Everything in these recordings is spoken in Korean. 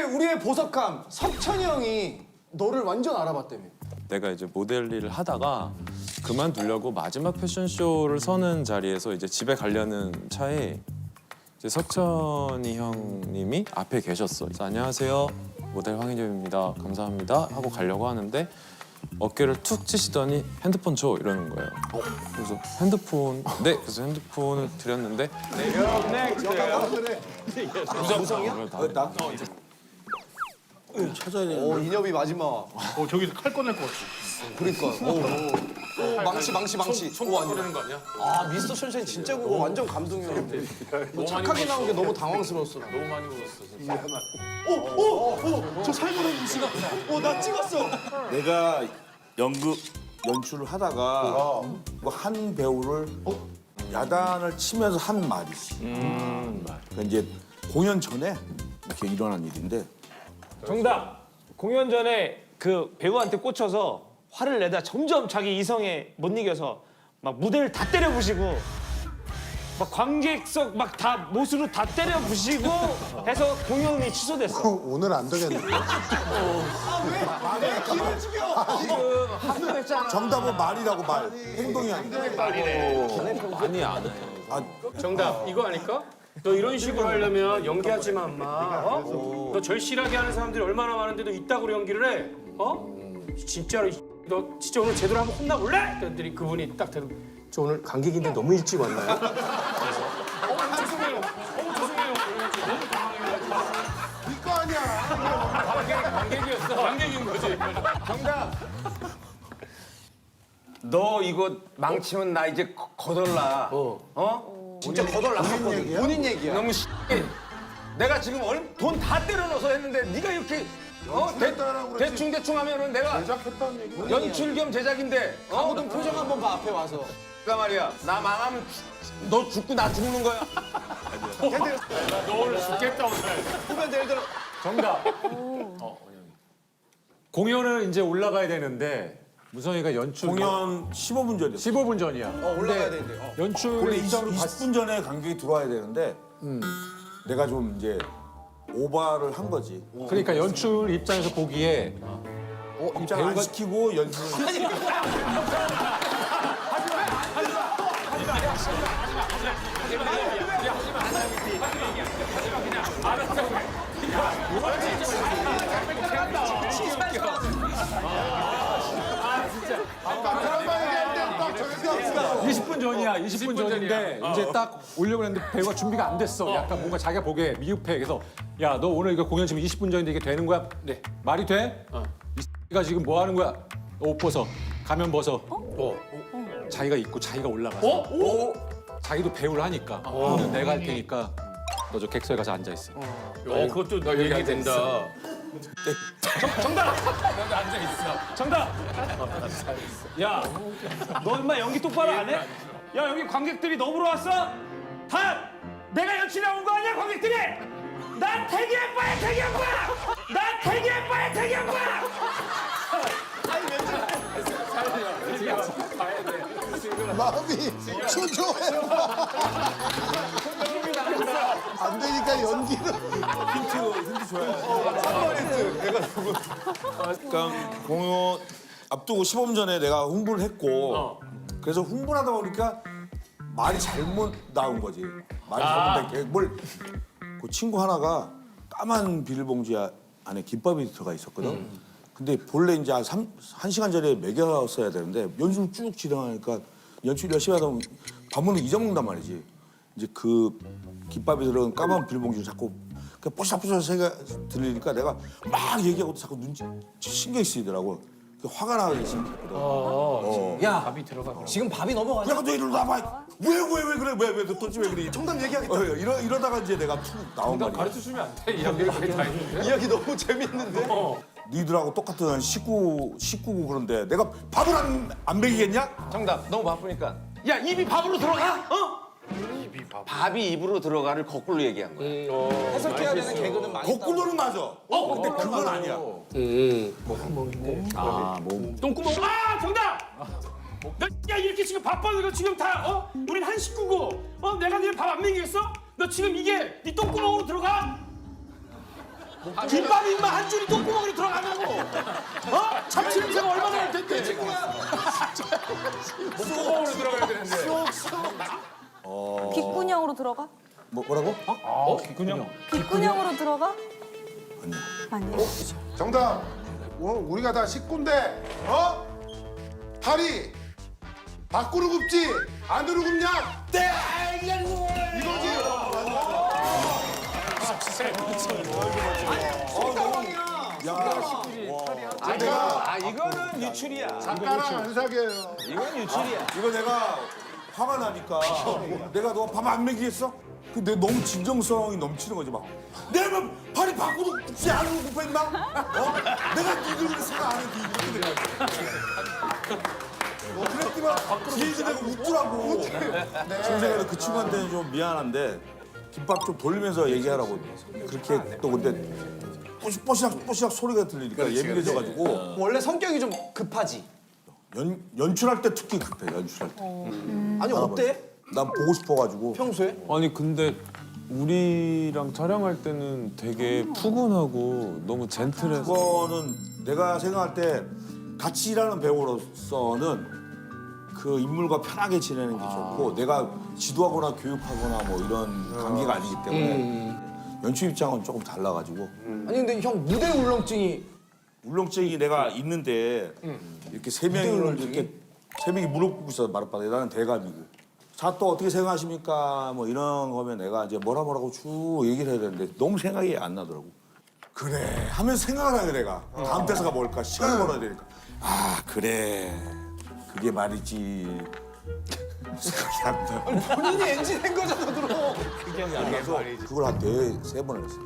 우리의 보석함 석천이 형이 너를 완전 알아봤다며. 내가 이제 모델 일을 하다가 그만두려고 마지막 패션쇼를 서는 자리에서 이제 집에 가려는 차에 이제 석천이 형님이 앞에 계셨어. 그래서 안녕하세요, 모델 황인엽입니다. 감사합니다 하고 가려고 하는데 어깨를 툭 치시더니 핸드폰 줘 이러는 거예요. 그래서 핸드폰 네. 그래서 핸드폰을 드렸는데 무성이야? 나? 찾아야 돼. 인엽이 마지막. 저기서 칼 꺼낼 것 같아. 그러니까. 망치. 오, 안 되는 거 아니야? 아 미스터 션샤인 진짜 그거 완전 감동이었는데. 착하게 나온 게 너무 당황스러웠어. 나. 너무 많이 울었어, 진짜. 저 살벌한 지가. 나 찍었어. 내가 연출을 하다가 뭐 한 배우를 야단을 치면서 한 말이. 그러니까 이제 공연 전에 이렇게 일어난 일인데. 정답. 공연 전에 그 배우한테 꽂혀서 화를 내다 점점 자기 이성에 못 이겨서 막 무대를 다 때려 부시고 막 관객석 막 다 못으로 다 때려 부시고 해서 공연이 취소됐어. 오늘 안 되겠네. 정답은 말이라고 말. 행동이 아니라. 많이 안 해요. 정답, 이거 아닐까? 너 이런 식으로 하려면 연기하지 마, 엄마. 어? 너 절실하게 하는 사람들이 얼마나 많은데도 이따구로 연기를 해? 어? 진짜로 너 진짜 오늘 제대로 한번 혼나볼래? 그랬더니 그분이 딱 대도 저 오늘 관객인데 너무 일찍 왔나요? 죄송해요. 죄송해요. 이거 아니야. 관객이었어. 관객인 거지. 너 이거 망치면 나 이제 거덜나. 진짜 거덜났었거든. 본인 얘기야. 너무 내가 지금 돈 다 때려 넣어서 했는데 네가 이렇게 대충 하면은 내가 제작했다는 얘기. 연출 겸 제작인데 모든 표정 한번 봐 앞에 와서. 그러니까 말이야 나 망하면 너 죽고 나 죽는 거야. 너 오늘 죽겠다, 오늘. 후배들 예를 들어 정답. 공연은 이제 올라가야 되는데 무성이가 연출 공연 15분 전이었어. 15분 전이야. 올라가야 되는데. 연출 원래 일정으로 20분 전에 관객이 들어와야 되는데 내가 좀 이제 오바를 한 거지. 그러니까 연출 입장에서 보기에 입장 안 시키고 연습. 딱 20분 전이야. 20분 전인데 이제 딱 오려고 했는데 배우가 준비가 안 됐어. 약간 뭔가 자기가 보기에 미흡해. 그래서 야, 너 오늘 이거 공연 지금 20분 전인데 이게 되는 거야? 네. 말이 돼? 이 X가 지금 뭐 하는 거야? 옷 벗어. 가면 벗어. 자기가 입고 자기가 올라가서. 자기도 배우를 하니까. 오늘 내가 할 테니까 너 저 객석에 가서 앉아 있어. 그것도 너 얘기 된다. 정답. 정답. 야, 너 인마 연기 똑바로 안 해? 야, 여기 관객들이 너 보러 왔어? 다 내가 연출해 온 거 아니야, 관객들이? 나 태기 아빠야, 태기 아빠! 나 태기 아빠야, 태기 아빠! 마음이 초조해. 안 되니까 연기를. 힌트 줘야 그러니까 공연 앞두고 15분 전에 내가 홍보를 했고 그래서 홍보를 하다 보니까 말이 잘못 나온 거지. 말이 잘못된 게 그 친구 하나가 까만 비닐봉지 안에 김밥이 들어가 있었거든. 근데 본래 이제 한 시간 전에 먹였어야 되는데 연습을 쭉 진행하니까 연출 열심히 하다 보면 밥 먹는 거 잊어먹는단 말이지. 이제 그 김밥이 들어간 까만 비닐봉지를 자꾸 뽀샤뽀샤 소리가 들리니까 내가 막 얘기하고 자꾸 눈치 신경이 쓰이더라고. 화가 나기 시작했거든. 야 지금 밥이 넘어가냐? 야, 너 이리 나봐. 왜 그래? 왜 도대체 왜 그래? 정답 얘기하겠다. 이러다가 이제 내가 툭 나온 말이야. 가르쳐 주면 안 돼? 이야기를 그게 다 있는데? 이야기 너무 재밌는데. 니들하고 똑같은 식구고 그런데 내가 밥을 안 먹이겠냐? 정답 너무 바쁘니까 야 입이 밥으로 들어가? 밥이 입으로 들어가를 거꾸로 얘기한 거야. 해석해야 되는 개그는 많이. 거꾸로는 맞아. 근데 그건 아니야. 똥구멍. 아, 정답! 너 야, 이렇게 지금 바빠서 이거 지금 다 우린 한 식구고 내가 니네 밥 안 먹이겠어? 너 지금 이게 네 똥구멍으로 들어가? 김밥이 인마 한 줄이 똥구멍으로 들어가냐고. 어? 참치 냄새가 얼마나 날 텐데. 목구멍으로 들어가야 되는데. 귓구녕으로 들어가? 뭐라고? 그냥. 귓구녕으로 들어가? 아니요. 정답. 우리가 다 식구인데, 다리 밖으로 굽지 안으로 굽냐? 네, 이거지. 이거는 유출이야. 작가랑 안 사귀어요. 이건 유출이야. 이거 내가 화가 나니까 내가 너 밥 안 먹이겠어? 근데 너무 진정성이 넘치는 거지 막. 내가 뭐 발이 밖으로 굽지 안으로 굽어 임마? 내가 니들 그래서 안 해. 이렇게 돼. 그랬더만 뒤에서 내가 웃더라고. 선생님도 그 친구한테는 좀 미안한데 김밥 좀 돌리면서 얘기하라고. 그렇게 또 근데 뽀시락 소리가 들리니까 예민해져가지고 원래 성격이 좀 급하지. 연출할 때 특히 급해. 연출할 때. 아니 어때? 난 보고 싶어가지고. 평소에? 아니 근데 우리랑 촬영할 때는 되게 푸근하고 너무 젠틀해서 그거는 내가 생각할 때 같이 일하는 배우로서는 그 인물과 편하게 지내는 게 좋고 내가 지도하거나 교육하거나 뭐 이런 관계가 아니기 때문에 연출 입장은 조금 달라가지고 아니 근데 형 무대 울렁증이 울렁증이 내가 있는데 이렇게 세 명이 이렇게 세 명이 무릎 꿇고 있어 마룻바닥에 나는 대감이고 자 또 어떻게 생각하십니까 뭐 이런 거면 내가 이제 뭐라고 쭉 얘기를 해야 되는데 너무 생각이 안 나더라고. 그래 하면 생각을 하게 내가 다음 대사가 뭘까 시간을 벌어야 되니까 아 그래 그게 말이지 생각이 안 나. 본인이 엔진 한 거잖아 그럼. 그래서 그걸 한 세 번을 했어.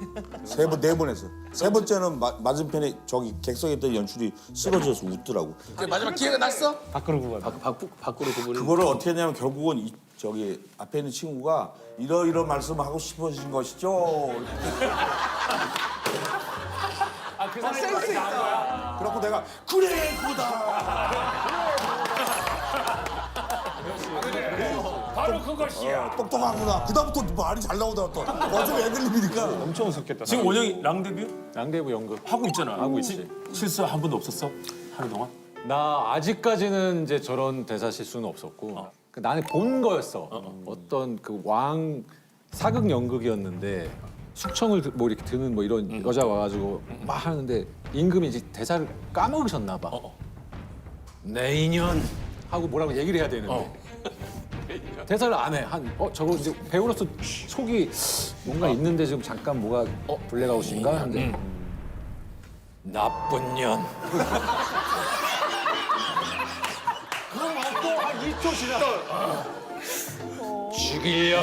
네 번 했어. 세 번째는 맞은편에 저기 객석에 있던 연출이 쓰러져서 웃더라고. 마지막 기회가 났어? 밖으로 구워. 밖으로 그분이. 그거를 어떻게 했냐면 결국은 저기 앞에 있는 친구가 이런 말씀을 하고 싶으신 것이죠. 센스 있다. 그래갖고 내가 그래 그거다. 바로 그것이야. 똑똑하구나. 그다음부터 말이 잘 나오더라 또. 어차피 애들님이니까. 엄청 웃겼겠다. 지금 원영이 랑데뷔 양대부 연극 하고 있잖아. 하고 있지. 실수 한 번도 없었어? 하루 동안? 나 아직까지는 이제 저런 대사 실수는 없었고 그 나는 본 거였어. 어떤 그 왕 사극 연극이었는데 숙청을 뭐 이렇게 드는 뭐 이런 여자 와가지고 막 하는데 임금이 이제 대사를 까먹으셨나 봐. 내 인연 하고 뭐라고 얘기를 해야 되는데 대사를 안 해. 저거 이제 배우로서 속이 뭔가 있는데 지금 잠깐 뭐가 블랙아웃인가 하는데 나쁜 년. 죽이려.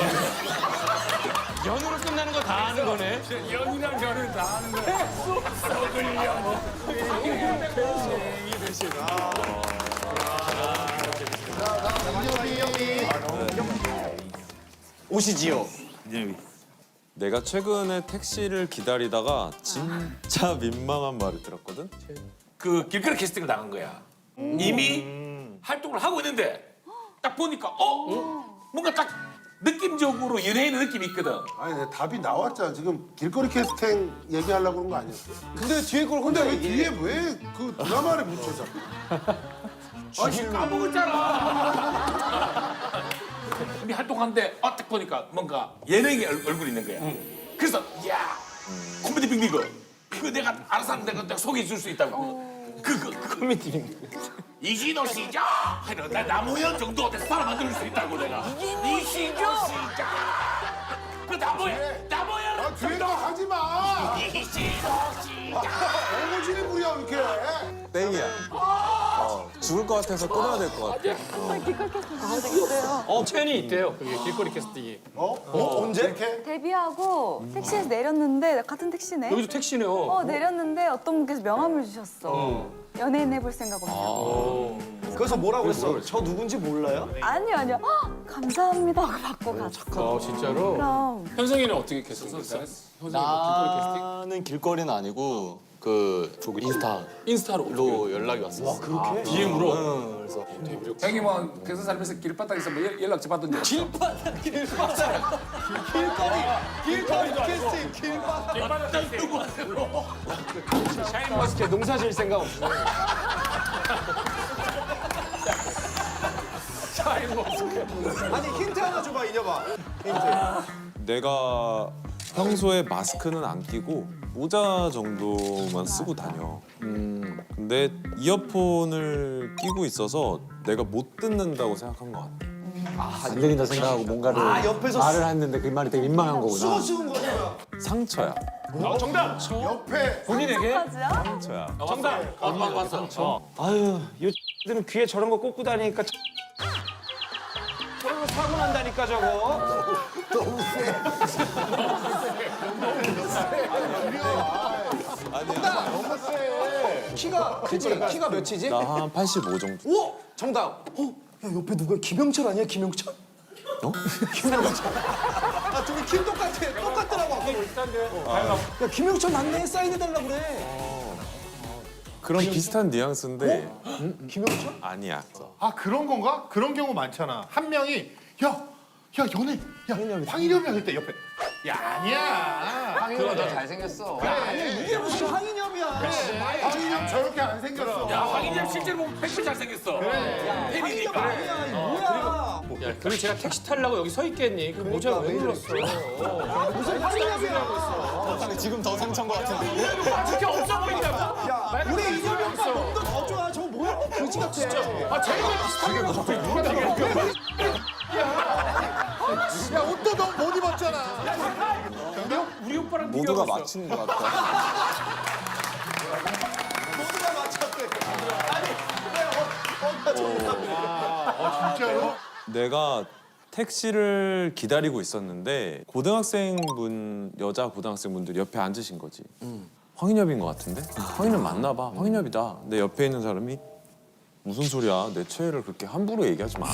연으로 끝나는 거 다 아는 거네. 연이랑 연을 다 하는 거야. 썩으려. 오시지요. 내가 최근에 택시를 기다리다가 진짜 민망한 말을 들었거든. 그 길거리 캐스팅을 나간 거야. 이미 활동을 하고 있는데 딱 보니까 뭔가 딱 느낌적으로 연예인의 느낌이 있거든. 아니 근데 답이 나왔잖아. 지금 길거리 캐스팅 얘기하려고 그런 거 아니었어? 근데 뒤에 걸 근데 혼자 왜 얘기해. 뒤에 왜 그 드라마를 묻혀서? 아씨 까먹었잖아. 이미 활동하는데 딱 보니까 뭔가 예능의 얼굴이 있는 거야. 그래서 야 코미디 빅리그 이거 내가 알아서 하면 내가 소개해 줄 수 있다고. 코미디 빅리그. 이진호 시작. 하여튼 나 나무현 정도 돼서 사람 만들 수 있다고 내가. 이진호 시작. 그 나무현 아 뒤에 거 하지 마. 이진호 시작. 어거지를 부려 이렇게. 땡이야. 죽을 것 같아서 끊어야 될 것 같아. 길거리 캐스팅 가야 되겠어요. 체인이 있대요. 그게 길거리 캐스팅이. 언제? 이렇게? 데뷔하고 택시에서 내렸는데 같은 택시네. 여기도 택시네요. 내렸는데 어떤 분께서 명함을 주셨어. 연예인 해볼 생각 없냐고. 그래서 뭐라고 했어? 저 누군지 몰라요? 아니요. 감사합니다 하고 받고 갔어. 진짜로? 그럼 현성이는 어떻게 캐스팅? 나는 길거리는 아니고 그 인스타로 연락이 왔었어. 그렇게? DM으로. 그래서 형이 뭐 계속 살면서 길바닥에서 뭐 연락 좀 받던데. 길거리 캐스팅 길바닥. 샤인머스켓 농사 지을 생각 없어. 아니 힌트 하나 줘봐 이녀봐. 내가 평소에 마스크는 안 끼고 모자 정도만 쓰고 다녀. 근데 이어폰을 끼고 있어서 내가 못 듣는다고 생각한 것 같아. 안 들린다 생각하고 뭔가를 옆에서 말을 했는데 그 말이 되게 민망한 거구나. 쓰는 거야. 상처야. 정답. 옆에 본인에게 까지야? 상처야. 정답. 아유, 요들은 귀에 저런 거 꽂고 다니니까 저런 거 사고 난다니까 저거. 키가 크지? 키가 몇이지? 나 한 85 정도. 오! 정답. 야 옆에 누가 김영철 아니야 김영철? 어? 김영철. 아 둘이 키 똑같아. 똑같더라고 아까. 야 김영철 맞네 사인해달라 그래. 그런 비슷한 뉘앙스인데 김영철? 아니야. 아 그런 건가? 그런 경우 많잖아. 한 명이 야 연애 야 황인엽이야 그때 옆에 야 아니야. 황인호 너 잘생겼어. 이게 무슨 황인엽이야. 황인엽 저렇게 안 생겼어. 야 황인호 실제로 보면 팩트 잘생겼어. 황인엽 아니야. 이거 뭐야? 야, 그리고 제가 택시 타려고 여기 서 있겠니? 그 모자 왜 눌렀어? 무슨 황인엽이야? 지금 더 상처인 것 같은데. 그렇게 없어 보인다고? 야 우리 이념이 오빠 몸도 더 좋아. 저거 뭐야? 그지 같아. 아, 쟤는 비슷하게 먹어. 야 옷도 너무 못 입었잖아. 우리 오빠랑 모두가 비교하고 있어. 맞춘 것 같아. 모두가 맞췄대. 진짜로? 내가 택시를 기다리고 있었는데 여자 고등학생분들이 옆에 앉으신 거지. 황인엽인 것 같은데? 황인엽 맞나 봐. 황인엽이다. 근데 옆에 있는 사람이 무슨 소리야? 내 최애를 그렇게 함부로 얘기하지 마.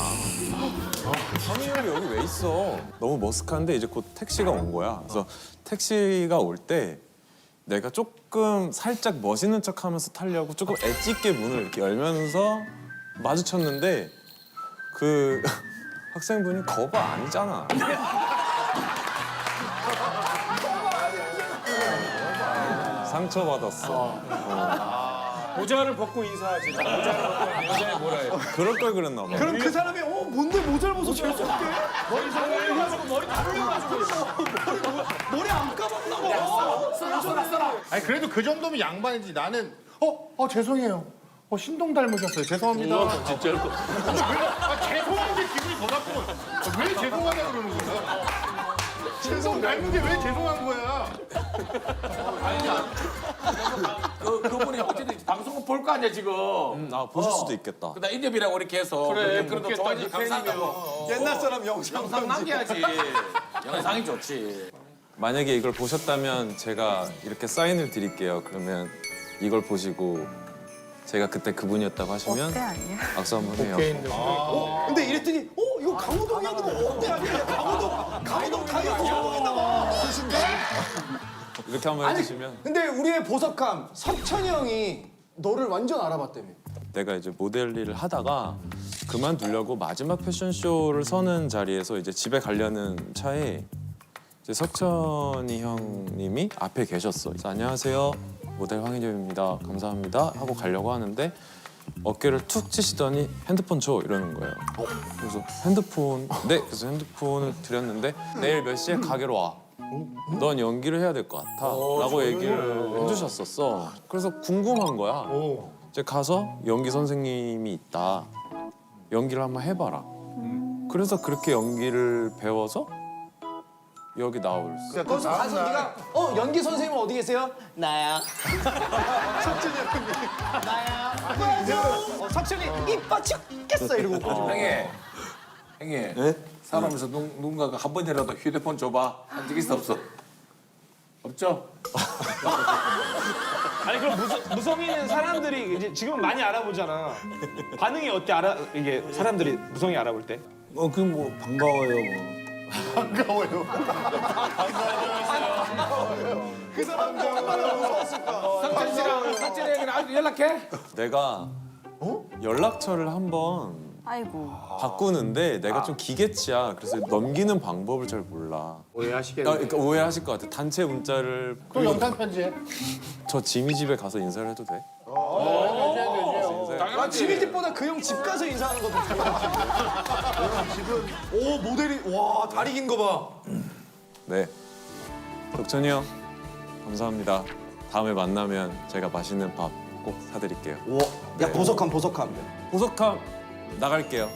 황인엽이 여기 왜 있어? 너무 머쓱한데 이제 곧 택시가 온 거야. 그래서 택시가 올 때 내가 조금 살짝 멋있는 척하면서 타려고 조금 엣지 있게 문을 이렇게 열면서 마주쳤는데 그 학생분이 거봐 아니잖아. 상처받았어. 모자를 벗고 인사하지. 모자를 벗고 여자애 뭐라 해. 그럴 걸 그랬나 봐. 그럼 그 사람이 뭔데 모자를 벗어 저렇게? 머리 상해가지고 머리 다 풀려가지고. 머리 안 감았나 봐. 아니 그래도 그 정도면 양반이지. 나는 죄송해요. 신동 닮으셨어요. 죄송합니다. 진짜로. 죄송한 게 기분이 더 나쁘고 왜 죄송하다 그러는 거야? 신동 닮은 게 왜 죄송한 거야? 그분이 어쨌든 방송을 볼 거 아니야 지금. 보실 수도 있겠다. 그다 인접이라고 이렇게 해서 그래, 그래도 묻겠다, 좋아하지 네 감사하다고. 옛날 사람 영상 남겨야지. 영상이 좋지. 만약에 이걸 보셨다면 제가 이렇게 사인을 드릴게요. 그러면 이걸 보시고 제가 그때 그분이었다고 하시면 어때 아니야? 악수 한번 해요. 근데 이랬더니 이거 강호동이 아니고 어때 아니야? 강호동 가게에서 성공했나 봐. 이렇게 한번 해주시면 근데 우리의 보석함 석천이 형이 너를 완전 알아봤다며. 내가 이제 모델 일을 하다가 그만두려고 마지막 패션쇼를 서는 자리에서 이제 집에 가려는 차에 이제 석천이 형님이 앞에 계셨어. 그래서 안녕하세요. 모델 황인엽입니다. 감사합니다. 하고 가려고 하는데 어깨를 툭 치시더니 핸드폰 줘 이러는 거예요. 그래서 핸드폰 네. 그래서 핸드폰을 드렸는데 내일 몇 시에 가게로 와. 넌 연기를 해야 될 것 같아. 라고 얘기를 해주셨었어. 그래서 궁금한 거야. 이제 가서 연기 선생님이 있다. 연기를 한번 해봐라. 그래서 그렇게 연기를 배워서 여기 나올수. 거기서 가서 네가 연기 선생님은 어디 계세요? 나야. 석천이 형님. 나야. 안녕하세요. 석천이 이뻐 죽겠어 이러고 웃고. 형님. 살아면서 누군가가 한 번이라도 휴대폰 줘봐. 한 적 있어 없어? 없죠? 아니 그럼 무성이는 사람들이 이제 지금 많이 알아보잖아. 반응이 어때? 이게 사람들이 무성이 알아볼 때? 그럼 뭐 반가워요 뭐. 그 사람 정말 무서웠을까? 연락해. 내가 연락처를 한번 아이고. 바꾸는데 내가 좀 기계치야. 그래서 넘기는 방법을 잘 몰라. 오해하시겠네. 그러니까 오해하실 것 같아. 단체 문자를 또 영상 편지해. 저 지미 집에 가서 인사를 해도 돼? 아, 지미 집보다 그 형 집 가서 인사하는 거 더 좋아. 집은 오 모델이 와 다리 긴 거 봐. 네. 덕천이 형 감사합니다. 다음에 만나면 제가 맛있는 밥 꼭 사드릴게요. 오, 야 보석함 보석함. 보석함 나갈게요.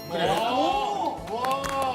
와.